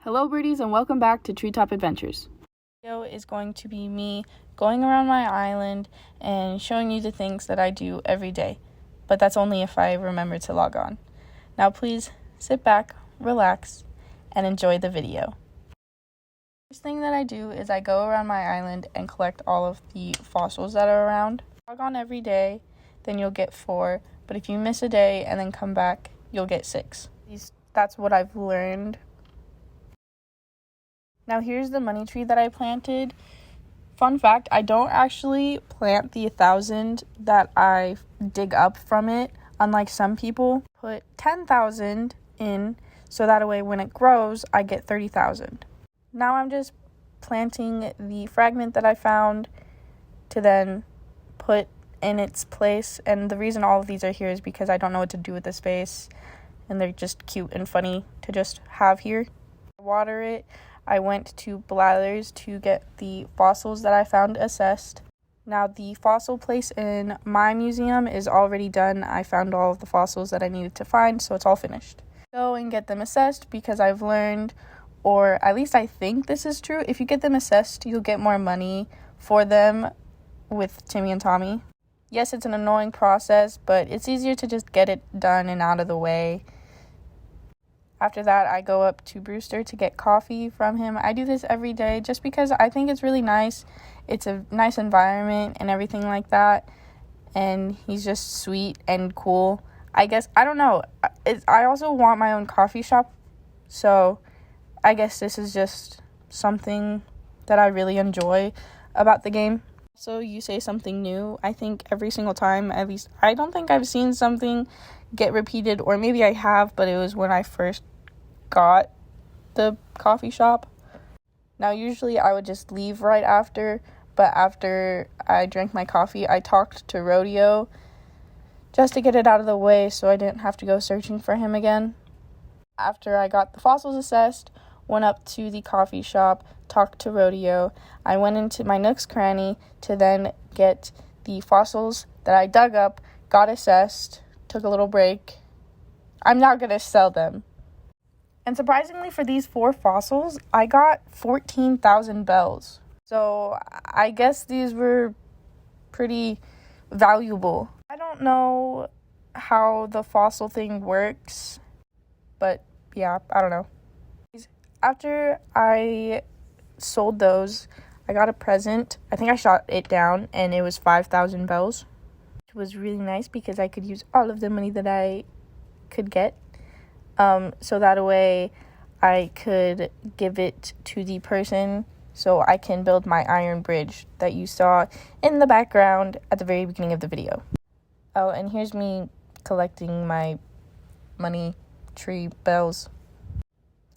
Hello birdies and welcome back to Treetop Adventures. This video is going to be me going around my island and showing you the things that I do every day. But that's only if I remember to log on. Now please sit back, relax, and enjoy the video. First thing that I do is I go around my island and collect all of the fossils that are around. Log on every day, then you'll get 4. But if you miss a day and then come back, you'll get 6. That's what I've learned. Now here's the money tree that I planted. Fun fact, I don't actually plant the 1,000 that I dig up from it. Unlike some people, put 10,000 in so that way when it grows, I get 30,000. Now I'm just planting the fragment that I found to then put in its place. And the reason all of these are here is because I don't know what to do with the space. And they're just cute and funny to just have here. Water it. I went to Blathers to get the fossils that I found assessed. Now the fossil place in my museum is already done. I found all of the fossils that I needed to find, so it's all finished. Go and get them assessed because I've learned, or at least I think this is true, if you get them assessed, you'll get more money for them with Timmy and Tommy. Yes, it's an annoying process, but it's easier to just get it done and out of the way. After that, I go up to Brewster to get coffee from him. I do this every day just because I think it's really nice. It's a nice environment and everything like that. And he's just sweet and cool. I guess, I don't know. I also want my own coffee shop. So I guess this is just something that I really enjoy about the game. So you say something new. I think every single time, at least, I don't think I've seen something get repeated, or maybe I have, but it was when I first got the coffee shop. Now usually I would just leave right after, but after I drank my coffee, I talked to Rodeo just to get it out of the way so I didn't have to go searching for him again. After I got the fossils assessed, went up to the coffee shop, talked to Rodeo. I went into my Nook's Cranny to then get the fossils that I dug up, got assessed, took a little break. I'm not going to sell them. And surprisingly, for these 4 fossils, I got 14,000 bells. So I guess these were pretty valuable. I don't know how the fossil thing works, but yeah, I don't know. After I sold those, I got a present. I think I shot it down, and it was 5,000 bells. It was really nice because I could use all of the money that I could get. So that way I could give it to the person so I can build my iron bridge that you saw in the background at the very beginning of the video. Oh, and here's me collecting my money tree bells.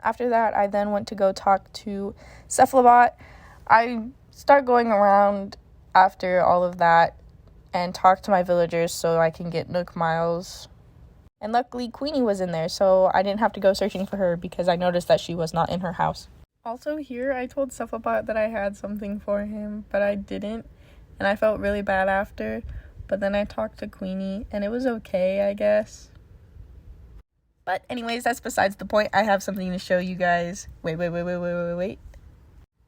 After that, I then went to go talk to Cephalobot. I start going around after all of that and talk to my villagers so I can get Nook Miles. And luckily, Queenie was in there, so I didn't have to go searching for her because I noticed that she was not in her house. Also here, I told Cephalobot that I had something for him, but I didn't, and I felt really bad after. But then I talked to Queenie, and it was okay, I guess. But anyways, that's besides the point. I have something to show you guys. Wait.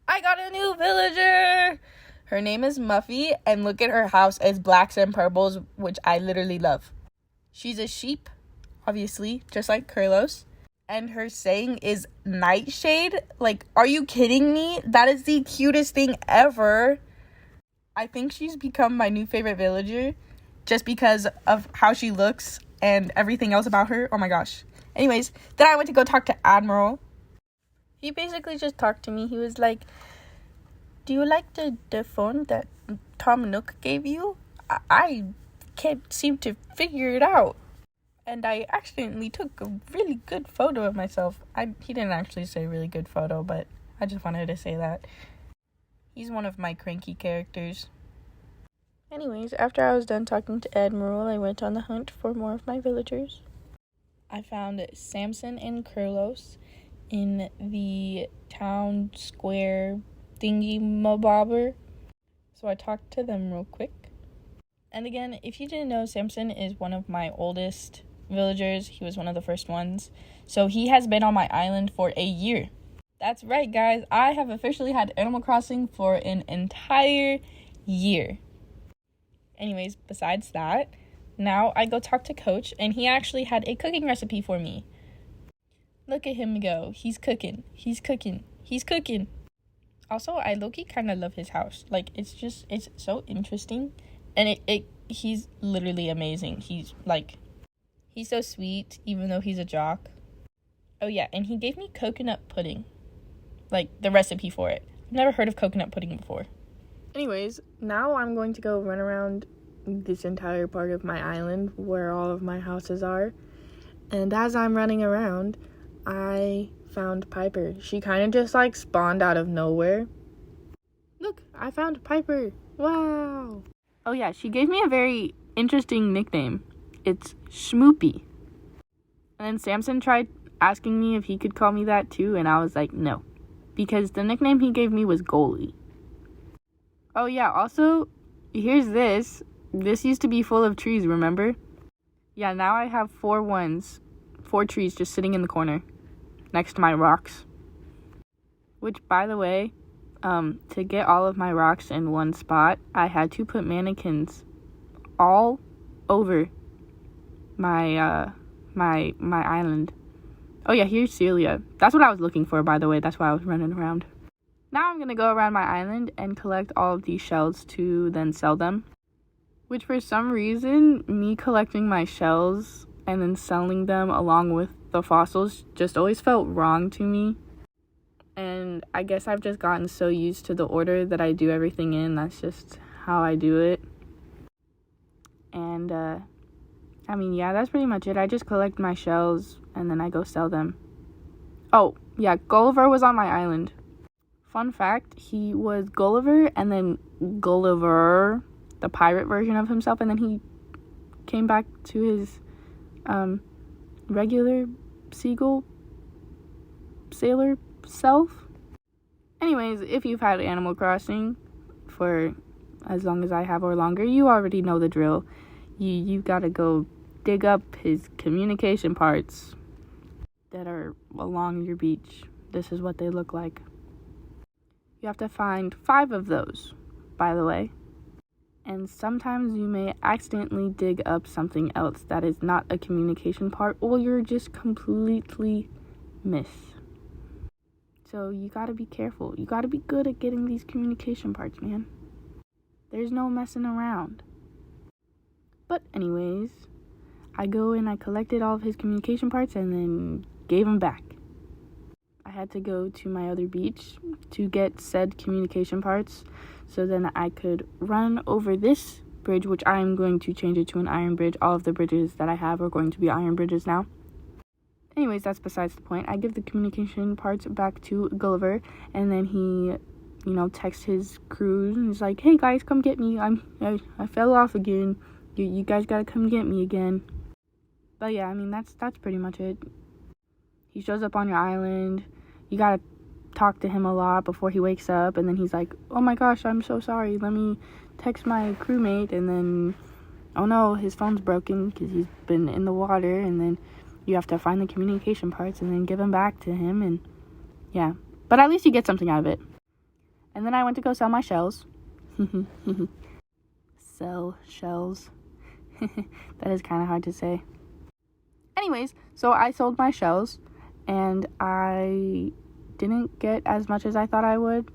I got a new villager! Her name is Muffy, and look at her house. It's blacks and purples, which I literally love. She's a sheep, obviously, just like Carlos. And her saying is Nightshade. Like, are you kidding me? That is the cutest thing ever. I think she's become my new favorite villager just because of how she looks and everything else about her. Oh my gosh. Anyways, then I went to go talk to Admiral. He basically just talked to me. He was like, do you like the phone that Tom Nook gave you? I can't seem to figure it out. And I accidentally took a really good photo of myself. He didn't actually say really good photo, but I just wanted to say that. He's one of my cranky characters. Anyways, after I was done talking to Admiral, I went on the hunt for more of my villagers. I found Samson and Carlos in the town square thingy-mabobber. So I talked to them real quick. And again, if you didn't know, Samson is one of my oldest villagers. He was one of the first ones. So he has been on my island for a year. That's right, guys. I have officially had Animal Crossing for an entire year. Anyways, besides that, now I go talk to Coach, and he actually had a cooking recipe for me. Look at him go. He's cooking. He's cooking. He's cooking. Also, I low-key kind of love his house. Like, it's so interesting. And he's literally amazing. He's so sweet, even though he's a jock. Oh, yeah, and he gave me coconut pudding. Like, the recipe for it. I've never heard of coconut pudding before. Anyways, now I'm going to go run around this entire part of my island where all of my houses are. And as I'm running around, I found Piper. She kind of just, spawned out of nowhere. Look, I found Piper. Wow. Oh, yeah, she gave me a very interesting nickname. It's Schmoopy. And then Samson tried asking me if he could call me that too, and I was like, no. Because the nickname he gave me was Goalie. Oh, yeah, also, here's this. This used to be full of trees, remember? Yeah, now I have 4 trees just sitting in the corner next to my rocks. Which, by the way, to get all of my rocks in one spot, I had to put mannequins all over my island. Oh yeah, here's Celia. That's what I was looking for, by the way. That's why I was running around. Now I'm gonna go around my island and collect all of these shells to then sell them. Which, for some reason, me collecting my shells and then selling them along with the fossils just always felt wrong to me. And I guess I've just gotten so used to the order that I do everything in. That's just how I do it. And, yeah, that's pretty much it. I just collect my shells and then I go sell them. Oh, yeah, Gulliver was on my island. Fun fact, he was Gulliver and then Gulliver, the pirate version of himself, and then he came back to his regular seagull sailor self. Anyways, if you've had Animal Crossing for as long as I have or longer, you already know the drill. You gotta go dig up his communication parts that are along your beach. This is what they look like. You have to find 5 of those, by the way. And sometimes you may accidentally dig up something else that is not a communication part, or you're just completely miss. So you gotta be careful. You gotta be good at getting these communication parts, man. There's no messing around. But anyways, I go and I collected all of his communication parts and then gave them back. I had to go to my other beach to get said communication parts so then I could run over this bridge, which I'm going to change it to an iron bridge. All of the bridges that I have are going to be iron bridges now. Anyways, that's besides the point. I give the communication parts back to Gulliver, and then he, texts his crew, and he's like, hey guys, come get me. I fell off again. You guys gotta come get me again. But yeah, that's pretty much it. He shows up on your island. You gotta talk to him a lot before he wakes up, and then he's like, oh my gosh, I'm so sorry, let me text my crewmate, and then oh no, his phone's broken because he's been in the water, and then you have to find the communication parts and then give them back to him, and yeah, but at least you get something out of it. And then I went to go sell my shells. Sell shells. That is kind of hard to say. Anyways, so I sold my shells and I didn't get as much as I thought I would.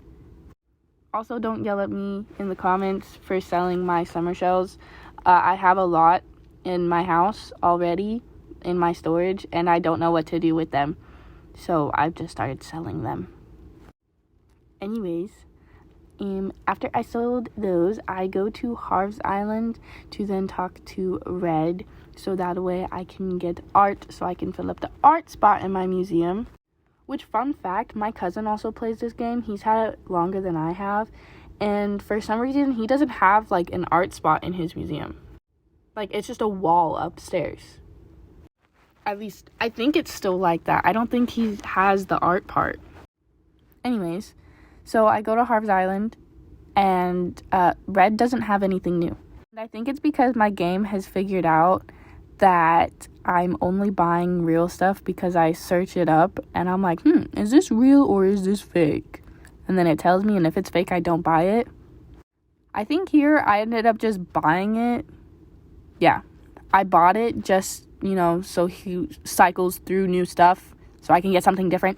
Also, don't yell at me in the comments for selling my summer shells. I have a lot in my house already in my storage, and I don't know what to do with them. So I've just started selling them. Anyways, after I sold those, I go to Harv's Island to then talk to Red, so that way I can get art, so I can fill up the art spot in my museum. Which, fun fact, my cousin also plays this game. He's had it longer than I have, and for some reason, he doesn't have, an art spot in his museum. It's just a wall upstairs. At least, I think it's still like that. I don't think he has the art part. Anyways, so I go to Harv's Island, and Red doesn't have anything new. And I think it's because my game has figured out that I'm only buying real stuff because I search it up and I'm like, is this real or is this fake? And then it tells me, and if it's fake, I don't buy it. I think here I ended up just buying it. Yeah, I bought it just, so he cycles through new stuff so I can get something different.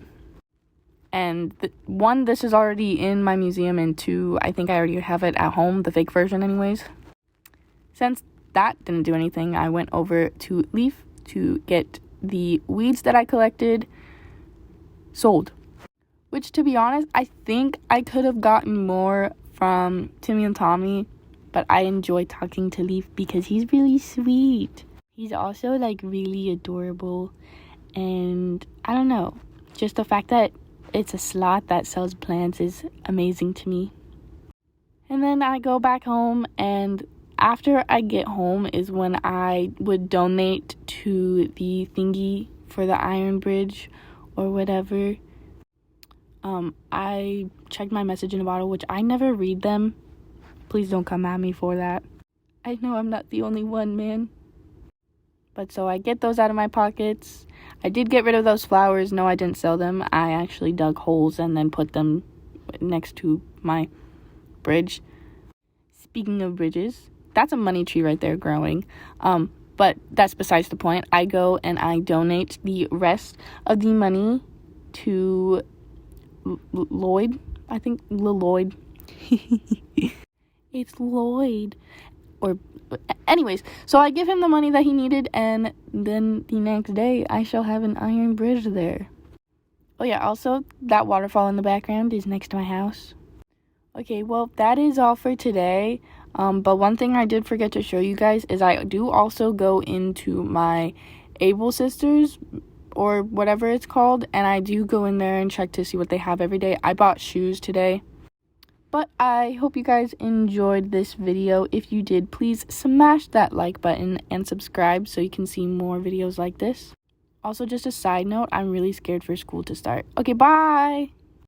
And one, this is already in my museum, and two, I think I already have it at home, the fake version anyways. Since that didn't do anything, I went over to Leaf to get the weeds that I collected sold. Which, to be honest, I think I could have gotten more from Timmy and Tommy, but I enjoy talking to Leaf because he's really sweet. He's also, really adorable, and I don't know, just the fact that it's a slot that sells plants is amazing to me. And then I go back home, and after I get home is when I would donate to the thingy for the Iron Bridge or whatever. I checked my message in a bottle, which I never read them. Please don't come at me for that. I know I'm not the only one, man. But so I get those out of my pockets. I did get rid of those flowers. No, I didn't sell them. I actually dug holes and then put them next to my bridge. Speaking of bridges, that's a money tree right there growing. But that's besides the point. I go and I donate the rest of the money to Lloyd. I think Lloyd. It's Lloyd. Or anyways, so I give him the money that he needed, and then the next day I shall have an iron bridge there. Oh yeah, also that waterfall in the background is next to my house. Okay, well, that is all for today. But one thing I did forget to show you guys is I do also go into my Able Sisters or whatever it's called, and I do go in there and check to see what they have every day. I bought shoes today. But I hope you guys enjoyed this video. If you did, please smash that like button and subscribe so you can see more videos like this. Also, just a side note, I'm really scared for school to start. Okay, bye!